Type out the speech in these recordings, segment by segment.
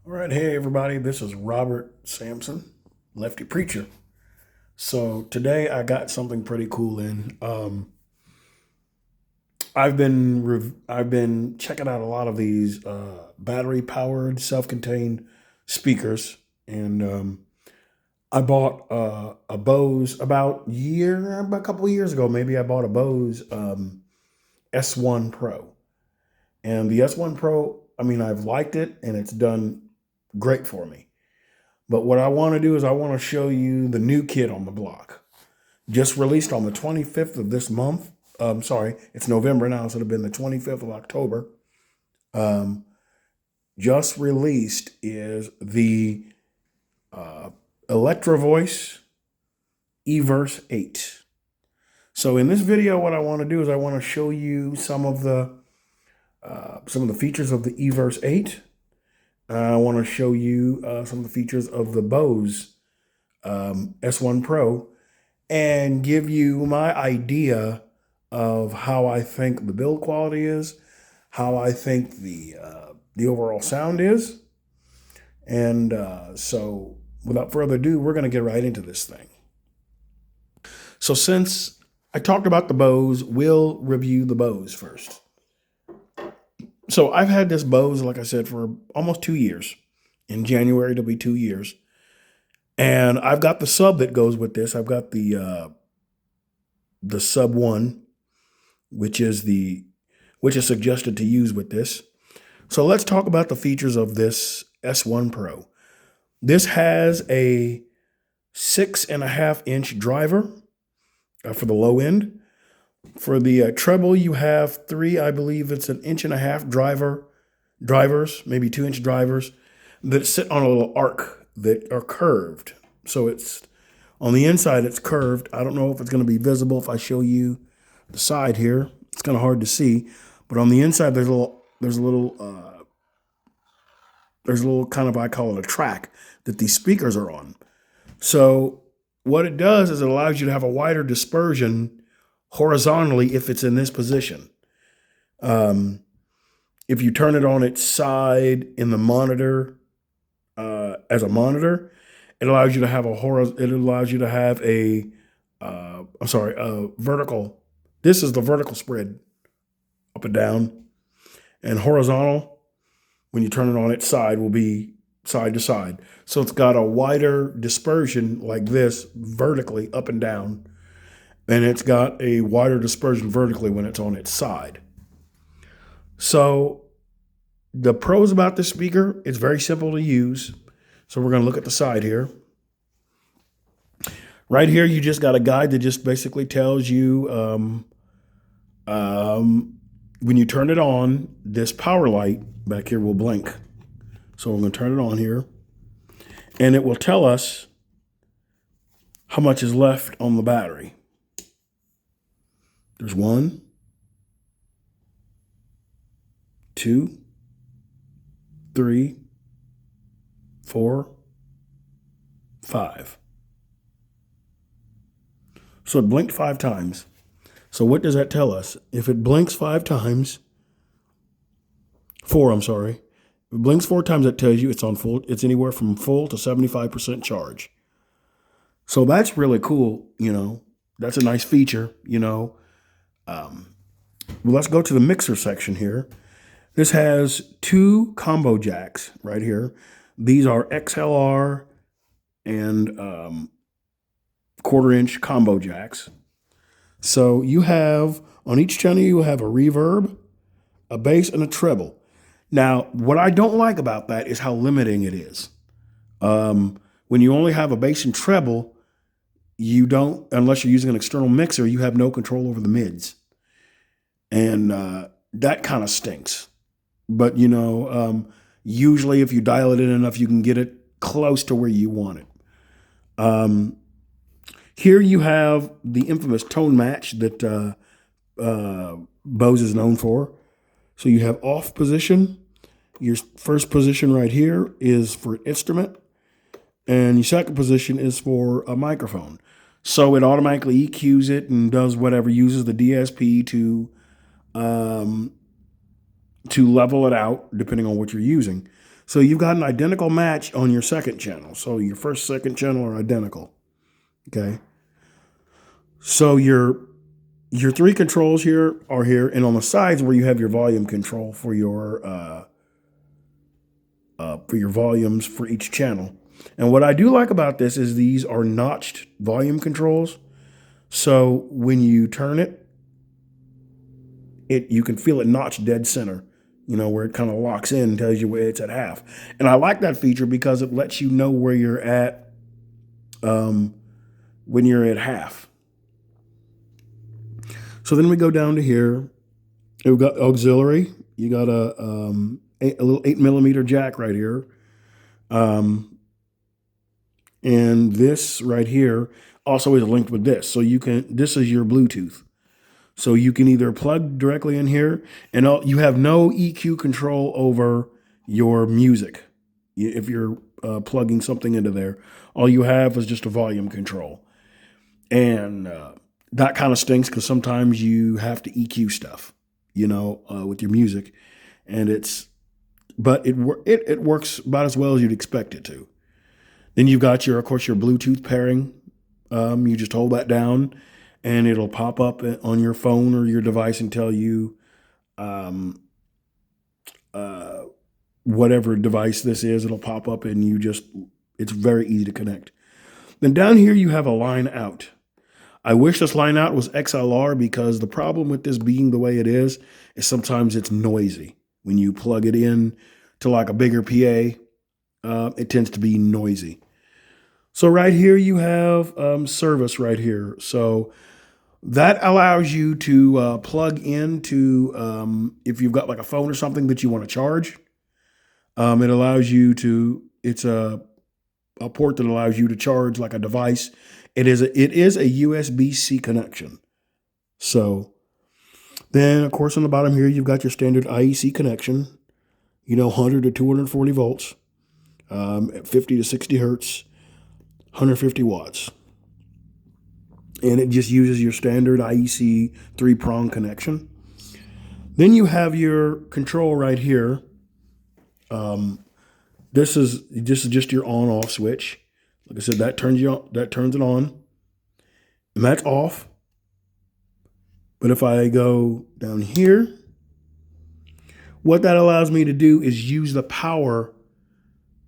All right, hey everybody, this is Robert Sampson, Lefty Preacher. So today I got something pretty cool in. I've been checking out a lot of these battery powered, self contained speakers, and I bought a Bose about a couple of years ago. Maybe I bought a Bose S1 Pro, and the S1 Pro. I mean, I've liked it, and it's done great for me. But what I want to do is I want to show you the new kid on the block. Just released on the 25th of this month. Sorry, it's November now, so it'll been the 25th of October. Um, just released is the Electro Voice Everse 8. So in this video, what I want to do is I want to show you some of the features of the Everse 8. I want to show you some of the features of the Bose S1 Pro and give you my idea of how I think the build quality is, how I think the overall sound is. And so without further ado, we're going to get right into this thing. So since I talked about the Bose, we'll review the Bose first. So I've had this Bose, like I said, for almost 2 years. In January, it'll be 2 years. And I've got the sub that goes with this. I've got the sub one, which is suggested to use with this. So let's talk about the features of this S1 Pro. This has a 6.5-inch driver for the low end. For the treble, you have three, I believe it's 1.5-inch drivers, maybe 2-inch drivers that sit on a little arc that are curved. So it's on the inside, it's curved. I don't know if it's going to be visible if I show you the side here. It's kind of hard to see, but on the inside, there's a little kind of, I call it a track that these speakers are on. So what it does is it allows you to have a wider dispersion horizontally if it's in this position. If you turn it on its side in the monitor as a monitor, it allows you to have a vertical. This is the vertical spread up and down, and horizontal when you turn it on its side will be side to side. So it's got a wider dispersion like this vertically up and down, and it's got a wider dispersion vertically when it's on its side. So the pros about this speaker, it's very simple to use. So we're going to look at the side here. Right here, you just got a guide that just basically tells you when you turn it on, this power light back here will blink. So we're going to turn it on here, and it will tell us how much is left on the battery. There's 1, 2, 3, 4, 5. So it blinked 5 times. So what does that tell us? If it blinks 5 times, 4, I'm sorry. If it blinks 4 times, that tells you it's on full. It's anywhere from full to 75% charge. So that's really cool. That's a nice feature. Well, let's go to the mixer section here. This has 2 combo jacks right here. These are XLR and 1/4-inch combo jacks. So you have, on each channel, you have a reverb, a bass, and a treble. Now, what I don't like about that is how limiting it is. When you only have a bass and treble, you don't, unless you're using an external mixer, you have no control over the mids. And that kind of stinks. But, usually if you dial it in enough, you can get it close to where you want it. Here you have the infamous tone match that Bose is known for. So you have off position. Your first position right here is for instrument, and your second position is for a microphone. So it automatically EQs it and does whatever, uses the DSP to level it out depending on what you're using. So you've got an identical match on your second channel. So your first, second channel are identical. Okay. So your three controls here are here, and on the sides where you have your volume control for your volumes for each channel. And what I do like about this is these are notched volume controls. So when you turn it, you can feel it notched dead center, where it kind of locks in and tells you where it's at half. And I like that feature because it lets you know where you're at when you're at half. So then we go down to here. We've got auxiliary. You got a little 8mm jack right here. And this right here also is linked with this. So this is your Bluetooth. So you can either plug directly in here, and you have no EQ control over your music. If you're plugging something into there, all you have is just a volume control. And that kind of stinks because sometimes you have to EQ stuff, with your music. And but it works about as well as you'd expect it to. Then you've got of course, your Bluetooth pairing. You just hold that down and it'll pop up on your phone or your device and tell you whatever device this is. It'll pop up and it's very easy to connect. Then down here you have a line out. I wish this line out was XLR because the problem with this being the way it is sometimes it's noisy. When you plug it in to like a bigger PA, it tends to be noisy. So right here you have service right here. So that allows you to plug into, if you've got like a phone or something that you want to charge, it allows you to, it's a port that allows you to charge like a device. It is a USB-C connection. So then, of course, on the bottom here, you've got your standard IEC connection, 100 to 240 volts, at 50 to 60 hertz, 150 watts. And it just uses your standard IEC 3-prong connection. Then you have your control right here. This is just your on-off switch. Like I said, that turns it on, and that's off. But if I go down here, what that allows me to do is use the power.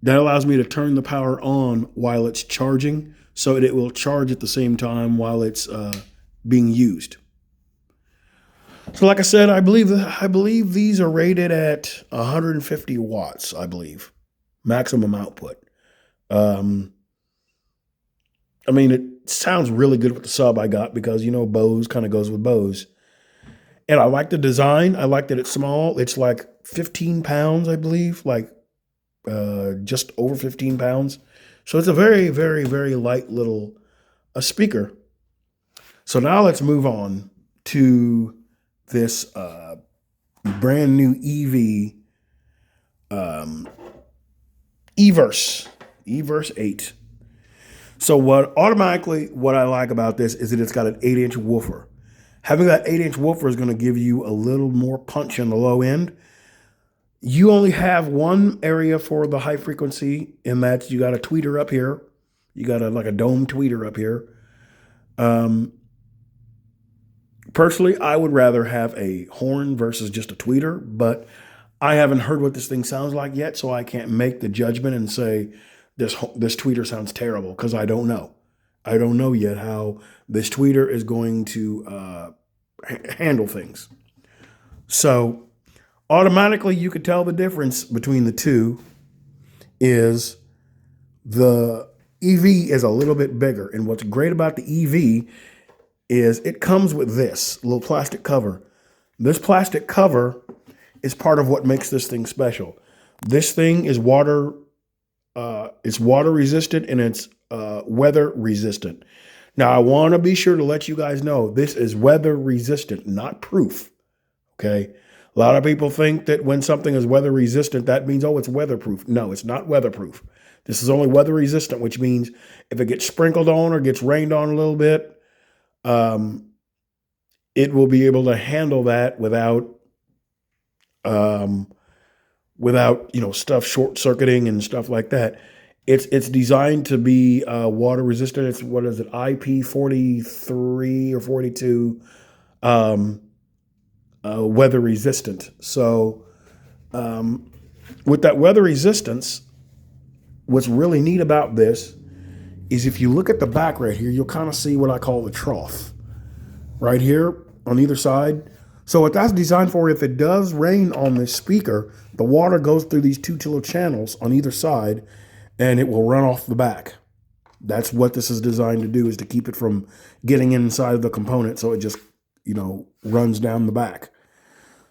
That allows me to turn the power on while it's charging, so that it will charge at the same time while it's being used. So like I said, I believe these are rated at 150 watts, I believe, maximum output. It sounds really good with the sub I got because, Bose kind of goes with Bose. And I like the design. I like that it's small. It's like 15 pounds, I believe, like just over 15 pounds. So it's a very, very, very light little speaker. So now let's move on to this brand new Everse 8. So what I like about this is that it's got an 8-inch woofer. Having that 8-inch woofer is going to give you a little more punch in the low end. You only have one area for the high frequency, and that's you got a tweeter up here. You got like a dome tweeter up here. Personally, I would rather have a horn versus just a tweeter, but I haven't heard what this thing sounds like yet, so I can't make the judgment and say this tweeter sounds terrible because I don't know. I don't know yet how this tweeter is going to handle things. So automatically you could tell the difference between the two is the EV is a little bit bigger. And what's great about the EV is it comes with this little plastic cover. This plastic cover is part of what makes this thing special. This thing is water resistant and it's weather resistant. Now, I want to be sure to let you guys know this is weather resistant, not proof. Okay. A lot of people think that when something is weather resistant, that means, it's weatherproof. No, it's not weatherproof. This is only weather resistant, which means if it gets sprinkled on or gets rained on a little bit, it will be able to handle that without without, stuff short circuiting and stuff like that. It's designed to be water resistant. It's, what is it, IP 43 or 42, um, weather resistant. So with that weather resistance, what's really neat about this is if you look at the back right here, you'll kind of see what I call the trough right here on either side. So what that's designed for, if it does rain on this speaker, the water goes through these two little channels on either side and it will run off the back. That's what this is designed to do, is to keep it from getting inside of the component. So it just, runs down the back.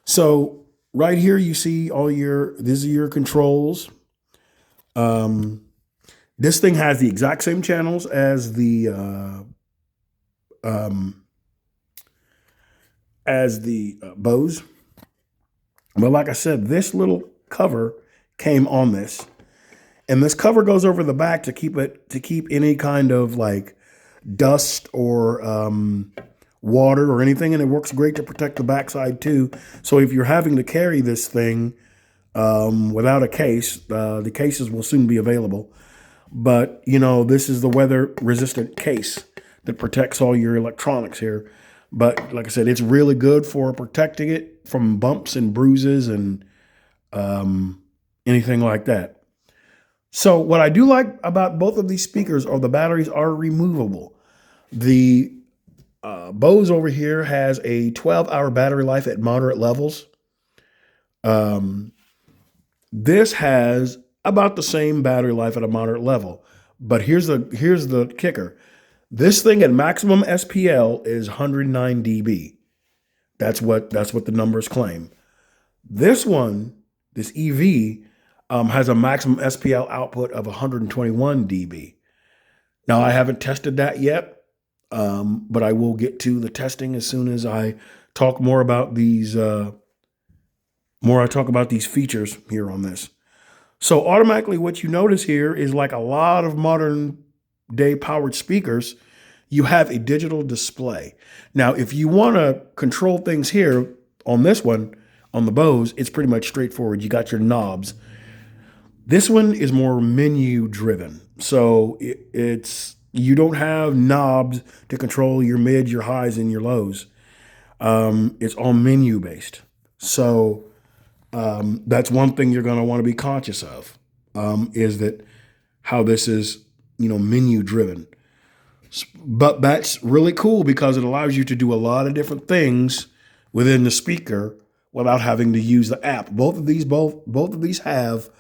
So right here, you see these are your controls. This thing has the exact same channels as the Bose. But like I said, this little cover came on this, and this cover goes over the back to keep any kind of like dust or water or anything, and it works great to protect the backside too. So if you're having to carry this thing without a case, the cases will soon be available. But this is the weather resistant case that protects all your electronics here. But like I said, it's really good for protecting it from bumps and bruises and anything like that. So what I do like about both of these speakers are the batteries are removable. The Bose over here has a 12-hour battery life at moderate levels. This has about the same battery life at a moderate level. But here's the kicker. This thing at maximum SPL is 109 dB. That's what the numbers claim. This one, this EV, has a maximum SPL output of 121 dB. Now, I haven't tested that yet, but I will get to the testing as soon as I talk more about these features here on this. So automatically what you notice here is, like a lot of modern day powered speakers, you have a digital display. Now, if you want to control things here on this one, on the Bose, it's pretty much straightforward. You got your knobs. This one is more menu driven. So you don't have knobs to control your mids, your highs, and your lows. It's all menu based. So that's one thing you're going to want to be conscious of, is that how this is, menu driven. But that's really cool because it allows you to do a lot of different things within the speaker without having to use the app. Both of these have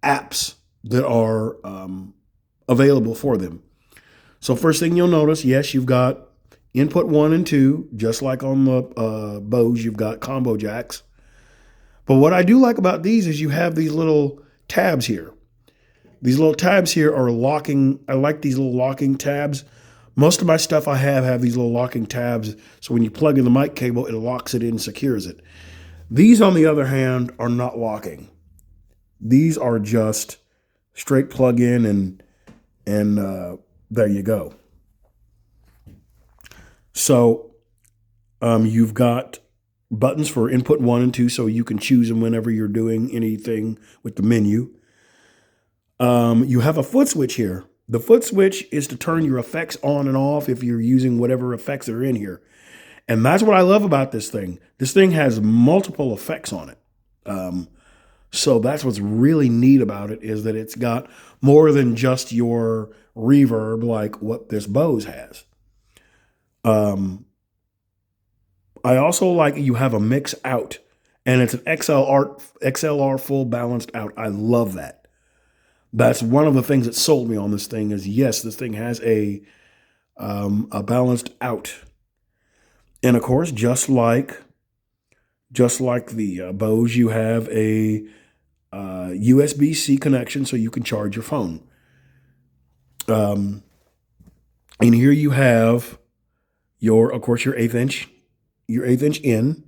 apps that are available for them. So first thing you'll notice, yes, you've got input 1 and 2, just like on the Bose, you've got combo jacks. But what I do like about these is you have these little tabs here. These little tabs here are locking. I like these little locking tabs. Most of my stuff I have these little locking tabs. So when you plug in the mic cable, it locks it in, secures it. These, on the other hand, are not locking. These are just straight plug in and there you go. So you've got buttons for input 1 and 2, so you can choose them whenever you're doing anything with the menu. You have a foot switch here. The foot switch is to turn your effects on and off if you're using whatever effects are in here. And that's what I love about this thing. This thing has multiple effects on it. So that's what's really neat about it, is that it's got more than just your reverb like what this Bose has. I also like you have a mix out, and it's an XLR full balanced out. I love that. That's one of the things that sold me on this thing, is yes, this thing has a balanced out. And of course, just like the Bose, you have a USB-C connection so you can charge your phone. And here you have your 1/8 inch, in,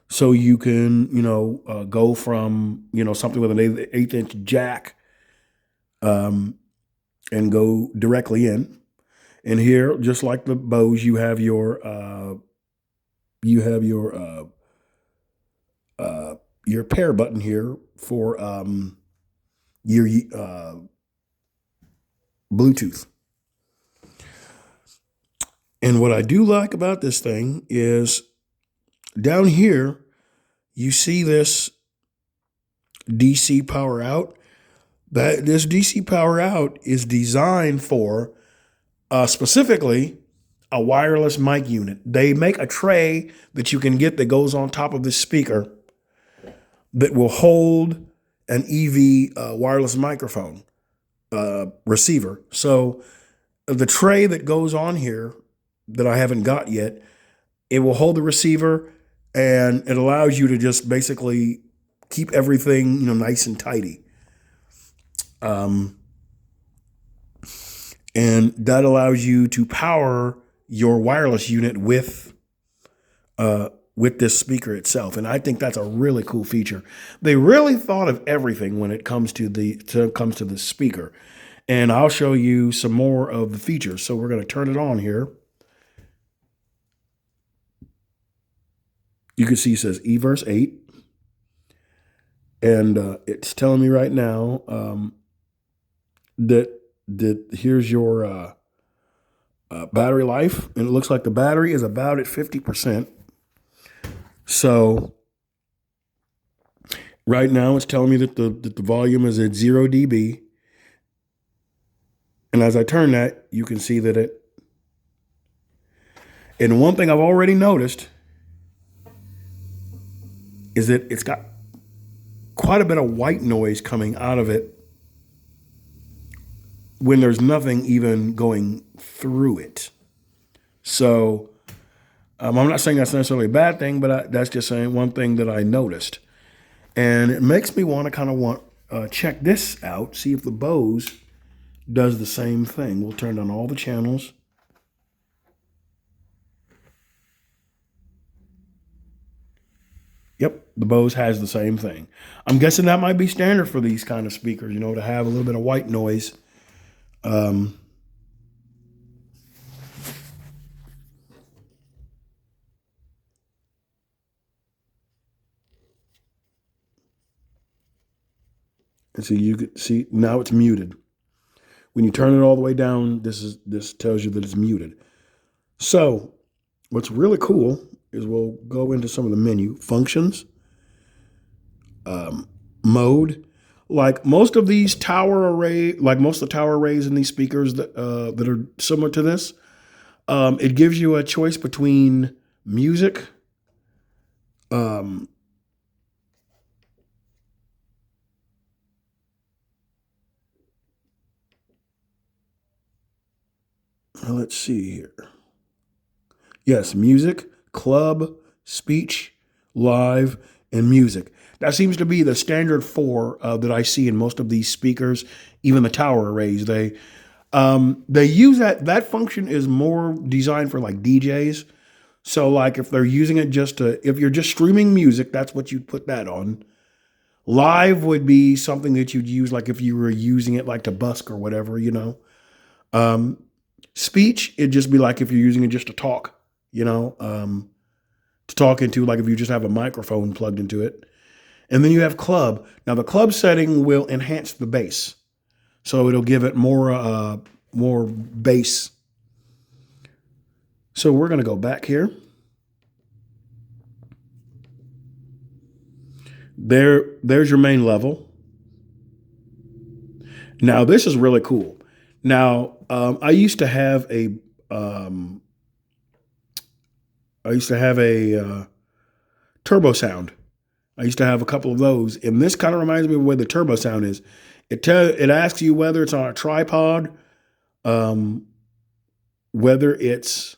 so you can go from something with an 1/8 inch jack and go directly in. And here, just like the Bose, you have your pair button here for your Bluetooth. And what I do like about this thing is down here, you see this DC power out. That this DC power out is designed for specifically a wireless mic unit. They make a tray that you can get that goes on top of this speaker that will hold an EV wireless microphone receiver. So the tray that goes on here that I haven't got yet, it will hold the receiver and it allows you to just basically keep everything, nice and tidy. And that allows you to power your wireless unit with this speaker itself. And I think that's a really cool feature. They really thought of everything when it comes to the speaker. And I'll show you some more of the features. So we're going to turn it on here. You can see it says Everse 8. And it's telling me right now that here's your battery life. And it looks like the battery is about at 50%. So right now it's telling me that the volume is at 0 dB. And as I turn that, you can see that it. And one thing I've already noticed is that it's got quite a bit of white noise coming out of it when there's nothing even going through it. So I'm not saying that's necessarily a bad thing, but that's just saying one thing that I noticed. And it makes me want to check this out, see if the Bose does the same thing. We'll turn on all the channels. Yep, the Bose has the same thing. I'm guessing that might be standard for these kind of speakers, to have a little bit of white noise. And so you could see now it's muted. When you turn it all the way down, this tells you that it's muted. So what's really cool is we'll go into some of the menu functions, mode. Like most of these tower arrays in these speakers that are similar to this, it gives you a choice between music, let's see here. Yes, music, club, speech, live, and music. That seems to be the standard 4 that I see in most of these speakers, even the tower arrays. They use that function is more designed for like DJs. So like if they're using it if you're just streaming music, that's what you'd put that on. Live would be something that you'd use like if you were using it like to busk or whatever, Speech, it'd just be like if you're using it just to talk, to talk into, like if you just have a microphone plugged into it. And then you have club. Now the club setting will enhance the bass. So it'll give it more bass. So we're going to go back here. There's your main level. Now this is really cool. Now I used to have a turbo sound. I used to have a couple of those, and this kind of reminds me of where the turbo sound is. It asks you whether it's on a tripod, whether it's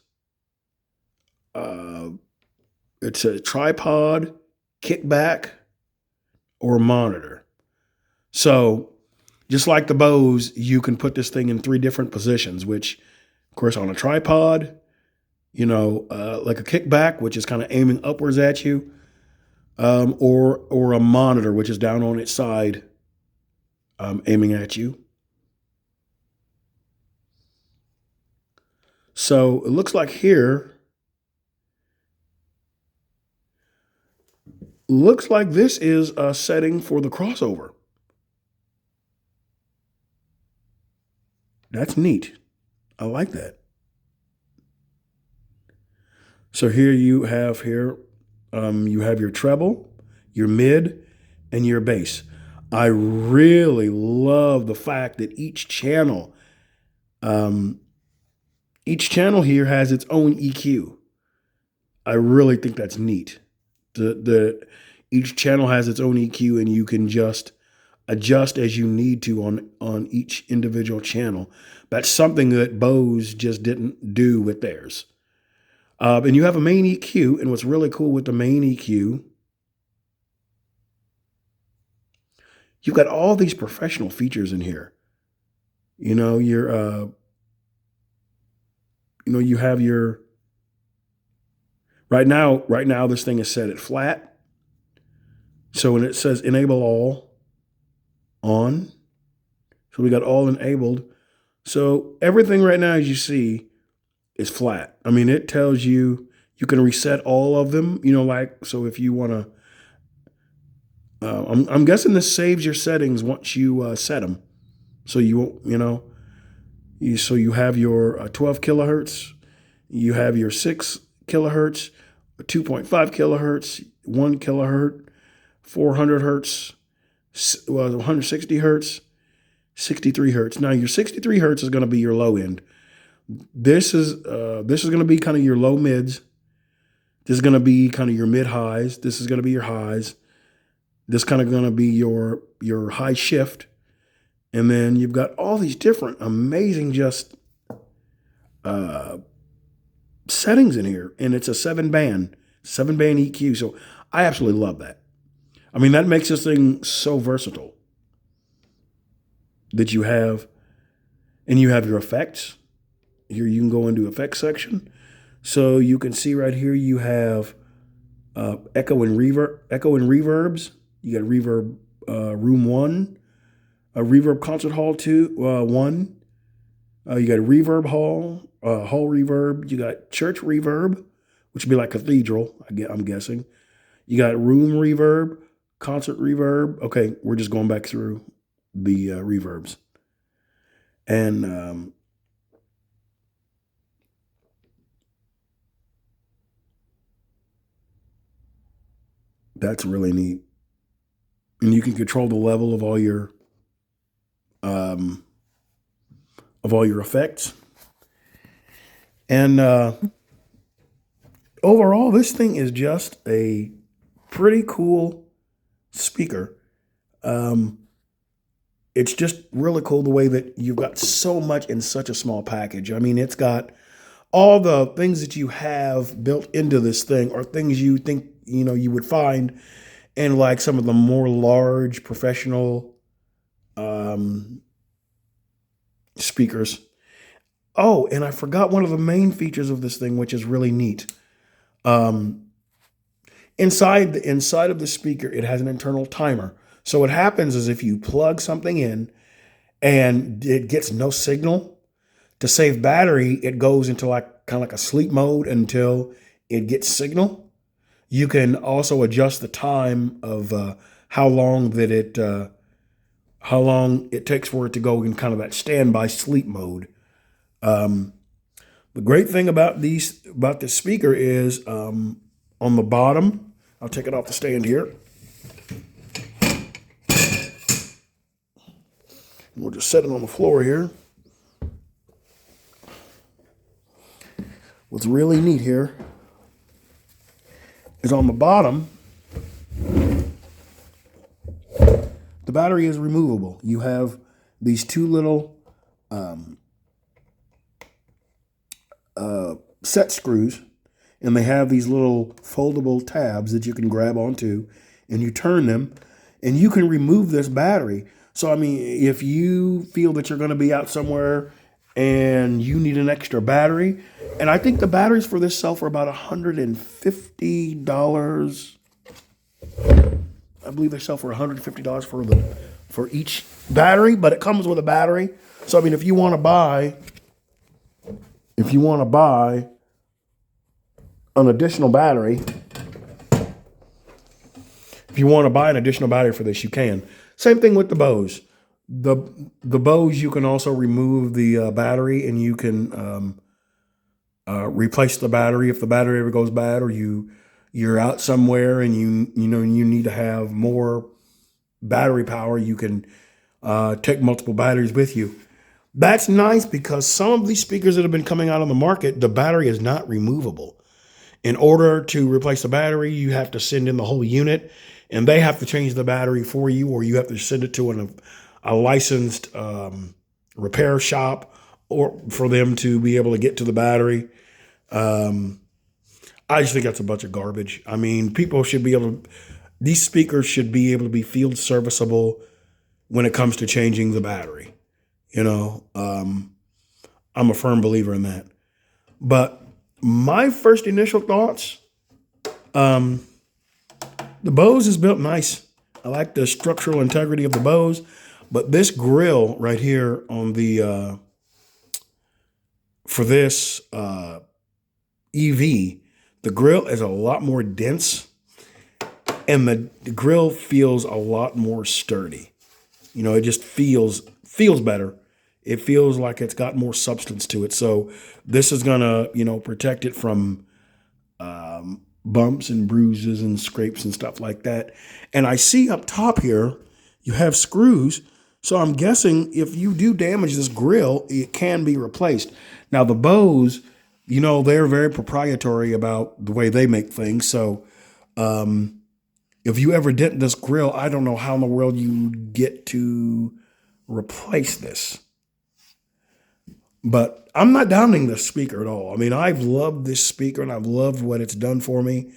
a tripod, kickback, or a monitor. So just like the Bose, you can put this thing in 3 different positions, which, of course, on a tripod, like a kickback, which is kind of aiming upwards at you, or a monitor, which is down on its side, aiming at you. So it looks like here, Looks like this is a setting for the crossover. That's neat. I like that. So here you have you have your treble, your mid, and your bass. I really love the fact that um, each channel here has its own EQ. I really think that's neat. The each channel has its own EQ, and you can just adjust as you need to on each individual channel. That's something that Bose just didn't do with theirs. And you have a main EQ, and what's really cool with the main EQ, you've got all these professional features in here. You know, you have your right now this thing is set at flat. So when it says enable all on, so we got all enabled. So everything right now, as you see, is flat. I mean, it tells you you can reset all of them, like, so if you want to, I'm guessing this saves your settings once you set them. So you won't, so you have your 12 kilohertz, you have your 6 kilohertz, 2.5 kilohertz, 1 kilohertz, 400 hertz, 160 hertz, 63 hertz. Now your 63 hertz is going to be your low end. This is going to be kind of your low mids. This is going to be kind of your mid highs. This is going to be your highs. This kind of going to be your high shift. And then you've got all these different amazing just settings in here. And it's a 7-band EQ. So I absolutely love that. I mean, that makes this thing so versatile that you have your effects. Here you can go into effects section. So you can see right here you have echo and reverbs. You got reverb room 1, a reverb concert hall 1. You got reverb hall reverb. You got church reverb, which would be like cathedral, I'm guessing. You got room reverb, concert reverb. Okay, we're just going back through the reverbs. And that's really neat. And you can control the level of all your effects. And overall, this thing is just a pretty cool speaker. It's just really cool the way that you've got so much in such a small package. I mean, it's got all the things that you have built into this thing are things you think, you would find in like some of the more large professional speakers. Oh, and I forgot one of the main features of this thing, which is really neat. Inside of the speaker, it has an internal timer. So what happens is if you plug something in and it gets no signal, to save battery, it goes into kind of like a sleep mode until it gets signal. You can also adjust the time of how long it takes for it to go in kind of that standby sleep mode. The great thing about this speaker is on the bottom, I'll take it off the stand here. We'll just set it on the floor here. What's really neat here is on the bottom, the battery is removable. You have these two little set screws, and they have these little foldable tabs that you can grab onto, and you turn them, and you can remove this battery. So, I mean, if you feel that you're going to be out somewhere and you need an extra battery, and I think the batteries for this sell for about $150. I believe they sell for $150 for each battery, but it comes with a battery. So, I mean, if you want to buy an additional battery, If you want to buy an additional battery for this, you can. Same thing with the Bose. The the Bose, you can also remove the battery, and you can replace the battery if the battery ever goes bad, or you're out somewhere and you need to have more battery power. You can take multiple batteries with you. That's nice because some of these speakers that have been coming out on the market, the battery is not removable. In order to replace the battery, you have to send in the whole unit, and they have to change the battery for you, or you have to send it to a licensed repair shop, or for them to be able to get to the battery. I just think that's a bunch of garbage. I mean, people should be able to, these speakers should be able to be field serviceable when it comes to changing the battery. I'm a firm believer in that. But my first initial thoughts, the Bose is built nice. I like the structural integrity of the Bose, but this grill right here on the for this EV, the grill is a lot more dense, and the grill feels a lot more sturdy. It just feels better. It feels like it's got more substance to it. So this is gonna, protect it from bumps and bruises and scrapes and stuff like that. And I see up top here, you have screws. So I'm guessing if you do damage this grill, it can be replaced. Now the Bose, they're very proprietary about the way they make things. So if you ever dent this grill, I don't know how in the world you get to replace this. But I'm not downing this speaker at all. I mean, I've loved this speaker and I've loved what it's done for me.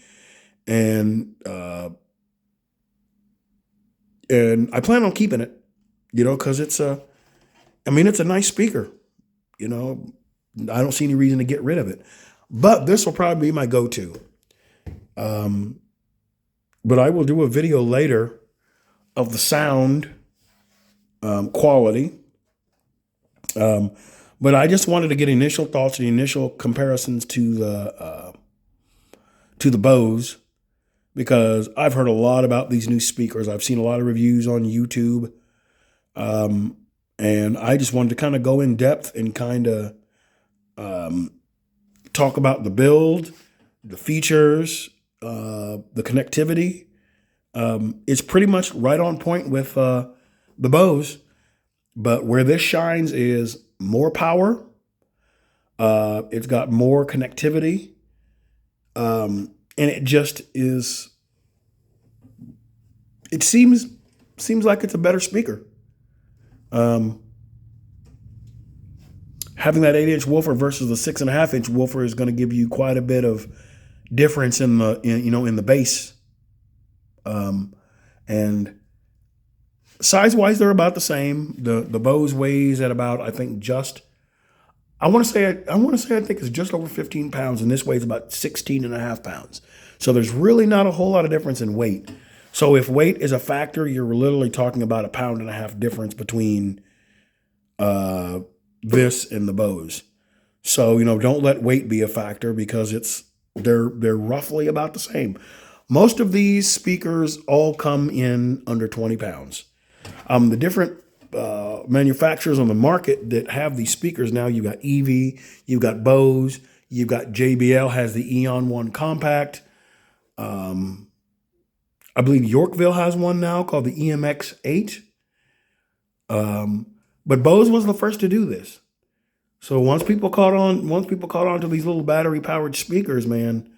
And I plan on keeping it, because it's a nice speaker. I don't see any reason to get rid of it. But this will probably be my go-to. But I will do a video later of the sound quality. But I just wanted to get initial thoughts and initial comparisons to the Bose, because I've heard a lot about these new speakers. I've seen a lot of reviews on YouTube. And I just wanted to kind of go in depth and kind of talk about the build, the features, the connectivity. It's pretty much right on point with the Bose, but where this shines is more power. It's got more connectivity. And it just is, it seems like it's a better speaker. Having that 8-inch woofer versus the 6.5-inch woofer is going to give you quite a bit of difference in the bass. And size-wise, they're about the same. The Bose weighs at about, I think, I want to say I think it's just over 15 pounds, and this weighs about 16.5 pounds. So there's really not a whole lot of difference in weight. So if weight is a factor, you're literally talking about 1.5 pounds difference between this and the Bose. So, don't let weight be a factor, because they're roughly about the same. Most of these speakers all come in under 20 pounds. The different manufacturers on the market that have these speakers now, you've got EV, you've got Bose, you've got JBL has the Eon 1 Compact. I believe Yorkville has one now called the EMX8. But Bose was the first to do this. So once people caught on to these little battery powered speakers, man,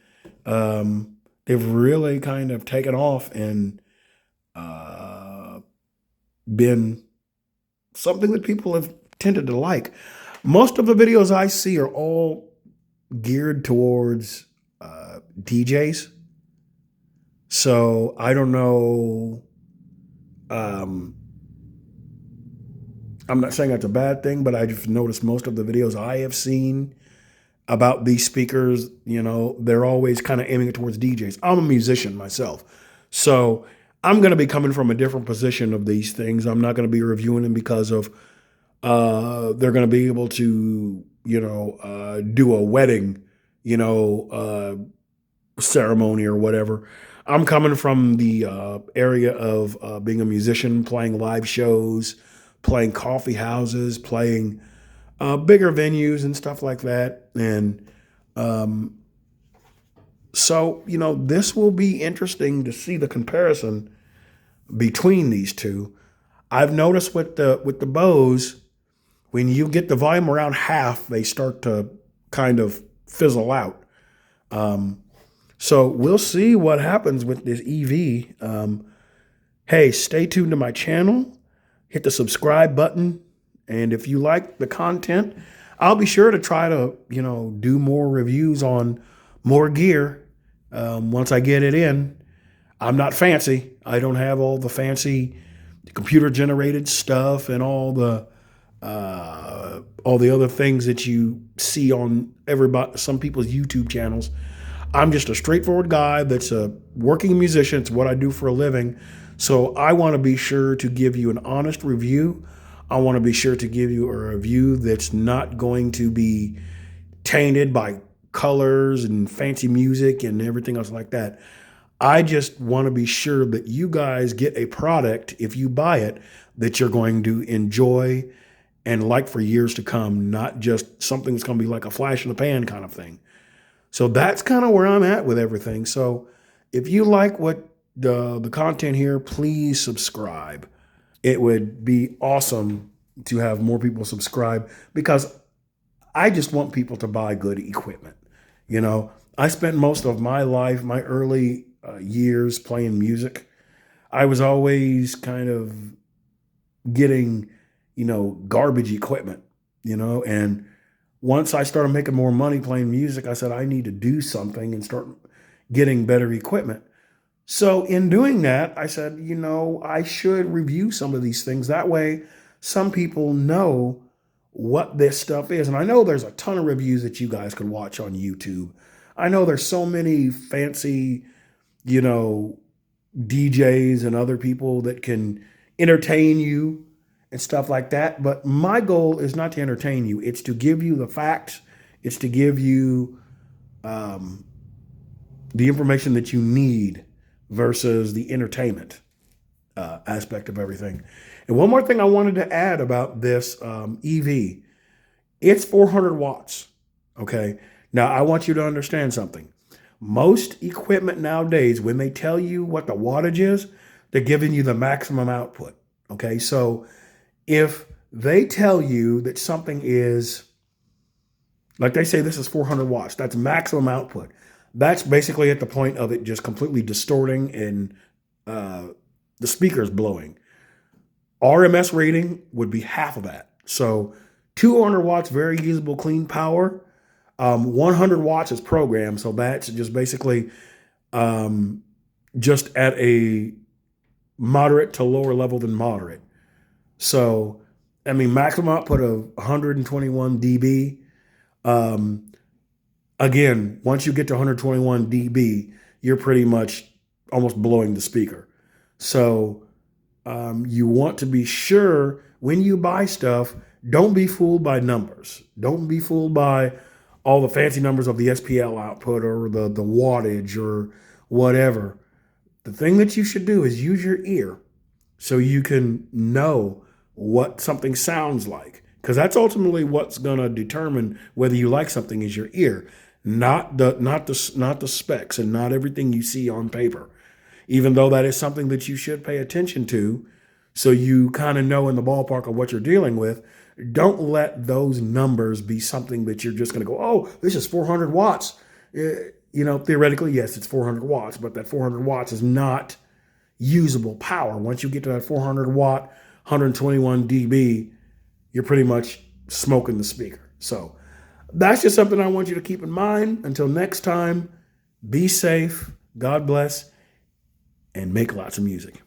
they've really kind of taken off and been something that people have tended to like. Most of the videos I see are all geared towards DJs. So I don't know. I'm not saying that's a bad thing, but I just noticed most of the videos I have seen about these speakers, they're always kind of aiming it towards DJs. I'm a musician myself, so I'm going to be coming from a different position of these things. I'm not going to be reviewing them because of they're going to be able to, do a wedding, ceremony or whatever. I'm coming from the area of being a musician, playing live shows, playing coffee houses, playing bigger venues and stuff like that. And um, so, this will be interesting to see the comparison between these two. I've noticed with the Bose, when you get the volume around half, they start to kind of fizzle out. So we'll see what happens with this EV. Hey, stay tuned to my channel. Hit the subscribe button. And if you like the content, I'll be sure to try to, do more reviews on more gear once I get it in. I'm not fancy. I don't have all the fancy computer generated stuff and all the other things that you see on some people's YouTube channels. I'm just a straightforward guy that's a working musician. It's what I do for a living. So I want to be sure to give you an honest review. I want to be sure to give you a review that's not going to be tainted by colors and fancy music and everything else like that. I just want to be sure that you guys get a product, if you buy it, that you're going to enjoy and like for years to come, not just something that's going to be like a flash in the pan kind of thing. So that's kind of where I'm at with everything. So if you like what the content here, please subscribe. It would be awesome to have more people subscribe because I just want people to buy good equipment. I spent most of my life, my early years playing music. I was always kind of getting, garbage equipment, and once I started making more money playing music, I said, I need to do something and start getting better equipment. So in doing that, I said, I should review some of these things. That way, some people know what this stuff is. And I know there's a ton of reviews that you guys could watch on YouTube. I know there's so many fancy, DJs and other people that can entertain you and stuff like that. But my goal is not to entertain you. It's to give you the facts. It's to give you the information that you need versus the entertainment aspect of everything. And one more thing I wanted to add about this EV. It's 400 watts. Okay. Now I want you to understand something. Most equipment nowadays, when they tell you what the wattage is, they're giving you the maximum output. Okay. So if they tell you that something is, like they say, this is 400 watts, that's maximum output. That's basically at the point of it just completely distorting and the speakers blowing. RMS rating would be half of that. So 200 watts, very usable, clean power. 100 watts is programmed. So that's just basically just at a moderate to lower level than moderate. So, maximum output of 121 dB. Again, once you get to 121 dB, you're pretty much almost blowing the speaker. So you want to be sure when you buy stuff, don't be fooled by numbers. Don't be fooled by all the fancy numbers of the SPL output or the wattage or whatever. The thing that you should do is use your ear so you can know what something sounds like, because that's ultimately what's going to determine whether you like something is your ear, not the specs and not everything you see on paper, even though that is something that you should pay attention to so you kind of know in the ballpark of what you're dealing with. Don't let those numbers be something that you're just going to go, oh, this is 400 watts. Theoretically, yes, it's 400 watts, but that 400 watts is not usable power. Once you get to that 400 watt, 121 dB, you're pretty much smoking the speaker. So that's just something I want you to keep in mind. Until next time, be safe, God bless, and make lots of music.